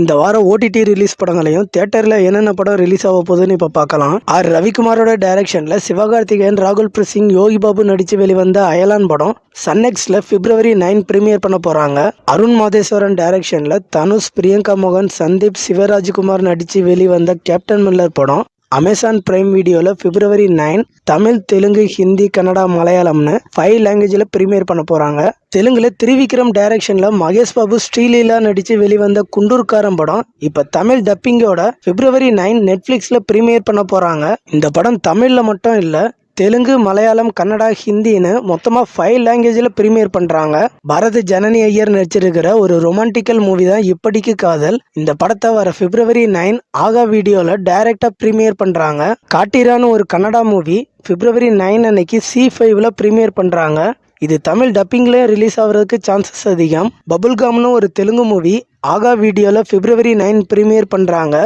இந்த வாரம் OTT release படங்களையும் தியேட்டர்ல என்னென்ன படம் ரிலீஸ் ஆக போகுதுன்னு இப்ப பார்க்கலாம். ஆர் ரவிக்குமாரோட டைரக்ஷன்ல சிவகார்த்திகேயன், ராகுல் பிரீத் சிங், யோகி பாபு நடிச்சு வெளிவந்த அயலான் படம் சன்நெக்ஸ்ட்ல February 9 பிரீமியர் பண்ண போறாங்க. அருண் மாதேஸ்வரன் டைரக்ஷன்ல தனுஷ், பிரியங்கா மோகன், சந்தீப், சிவராஜ்குமார் நடிச்சு வெளிவந்த கேப்டன் மில்லர் படம் அமேசான் பிரைம் வீடியோவில் February 9 தமிழ், தெலுங்கு, ஹிந்தி, கன்னடா, மலையாளம்னு 5 லாங்குவேஜில் ப்ரீமியர் பண்ண போகிறாங்க. தெலுங்குல திரிவிக்ரம் டைரக்ஷனில் மகேஷ் பாபு, ஸ்ரீலீலா நடித்து வெளிவந்த குண்டூர்காரம் படம் இப்போ தமிழ் டப்பிங்கோட February 9 நெட்ஃப்ளிக்ஸில் ப்ரீமியர் பண்ண போகிறாங்க. இந்த படம் தமிழில் மட்டும் இல்லை, தெலுங்கு, மலையாளம், கன்னடா, ஹிந்தின்னு மொத்தமாக 5 லாங்குவேஜில் ப்ரீமியர் பண்ணுறாங்க. பாரத் ஜனனி ஐயர் நடிச்சிருக்கிற ஒரு ரொமான்டிக்கல் மூவி தான் இப்படிக்கு காதல். இந்த படத்தை வர February 9 ஆகா வீடியோவில் டைரக்டாக ப்ரீமியர் பண்ணுறாங்க. காட்டிரான்னு ஒரு கன்னடா மூவி February 9 அன்னைக்கு C5ல் ப்ரீமியர் பண்ணுறாங்க. இது தமிழ் டப்பிங்லேயே ரிலீஸ் ஆகிறதுக்கு சான்சஸ் அதிகம். பபுல்காம்னு ஒரு தெலுங்கு மூவி ஆகா வீடியோவில் February 9 ப்ரீமியர் பண்ணுறாங்க.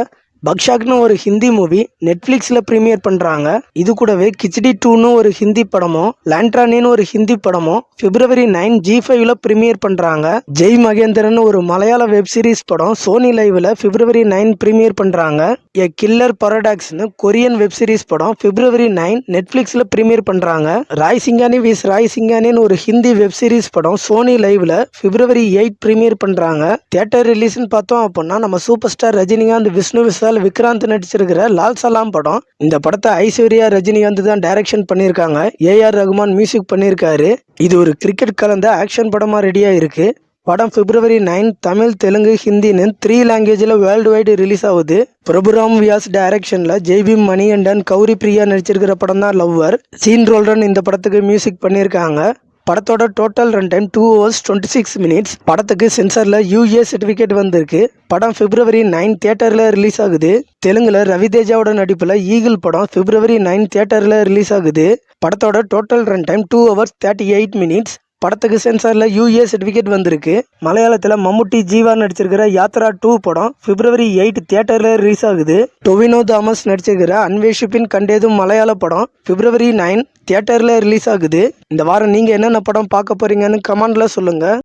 பக்ஷாக்னு ஒரு ஹிந்தி மூவி நெட்ஃப்ளிக்ஸில் ப்ரீமியர் பண்ணுறாங்க. இது கூடவே கிச்டி 2ன்னு ஒரு ஹிந்தி படமும், லாண்ட்ரானின்னு ஒரு ஹிந்தி படமும் February 9 G5ல் ப்ரீமியர் பண்ணுறாங்க. ஜெய் மகேந்திரன் ஒரு மலையாள வெப் சீரிஸ் படம் சோனி லைவில் February 9 ப்ரீமியர் பண்ணுறாங்க. எ கில்லர் பரடாக்ஸ்னு கொரியன் வெப் சீரிஸ் படம் February 9 நெட்ஃப்ளிக்ஸில் ப்ரீமியர் பண்ணுறாங்க. ராய் சிங்கானி விஸ் ராய் சிங்கானின்னு ஒரு ஹிந்தி வெப் சீரிஸ் படம் சோனி லைவில் February 8 ப்ரீமியர் பண்ணுறாங்க. தியேட்டர் ரிலீஸ்ன்னு பார்த்தோம் அப்படின்னா நம்ம சூப்பர் ஸ்டார் ரஜினிகாந்த், விஷ்ணு விஷால், விக்ராந்த் நடிச்சிருக்கிற லால் சலாம் படம். இந்த படத்தை ஐஸ்வர்யா ரஜினிகாந்த் தான் டைரக்ஷன் பண்ணியிருக்காங்க. ஏஆர் ரகுமான் மியூசிக் பண்ணியிருக்காரு. இது ஒரு கிரிக்கெட் கலந்த ஆக்ஷன் படமா ரெடியா இருக்கு. படம் February 9 தமிழ், தெலுங்கு, ஹிந்தின்னு 3 லாங்குவேஜில் வேர்ல்டு வைடு ரிலீஸ் ஆகுது. பிரபுராம் வியாஸ் டைரக்ஷன்ல ஜெய்பீம், மணிகண்டன், கௌரி பிரியா நடிச்சிருக்கிற படம் தான் லவ்வர். சீன் ரோல்டன் இந்த படத்துக்கு மியூசிக் பண்ணியிருக்காங்க. படத்தோட total run time 2 hours 26 minutes. படத்துக்கு சென்சார்ல UA சர்டிஃபிகேட் வந்திருக்கு. படம் February 9 தியேட்டர்ல ரிலீஸ் ஆகுது. தெலுங்குல ரவிதேஜாவோட நடிப்புல ஈகிள் படம் February 9 தியேட்டர்ல ரிலீஸ் ஆகுது. படத்தோட total run time 2 hours 38 minutes. படத்துக்கு சென்சார்ல UA சர்டிஃபிகேட் வந்திருக்கு. மலையாளத்தில் மம்முட்டி, ஜீவா நடிச்சிருக்கிற யாத்ரா 2 படம் February 8 தியேட்டர்ல ரிலீஸ் ஆகுது. டொவினோ தாமஸ் நடிச்சிருக்கிற அன்வேஷிப்பின் கண்டேதும் மலையாள படம் February 9 தியேட்டர்ல ரிலீஸ் ஆகுது. இந்த வாரம் நீங்க என்னென்ன படம் பார்க்க போறீங்கன்னு கமெண்ட்ல சொல்லுங்க.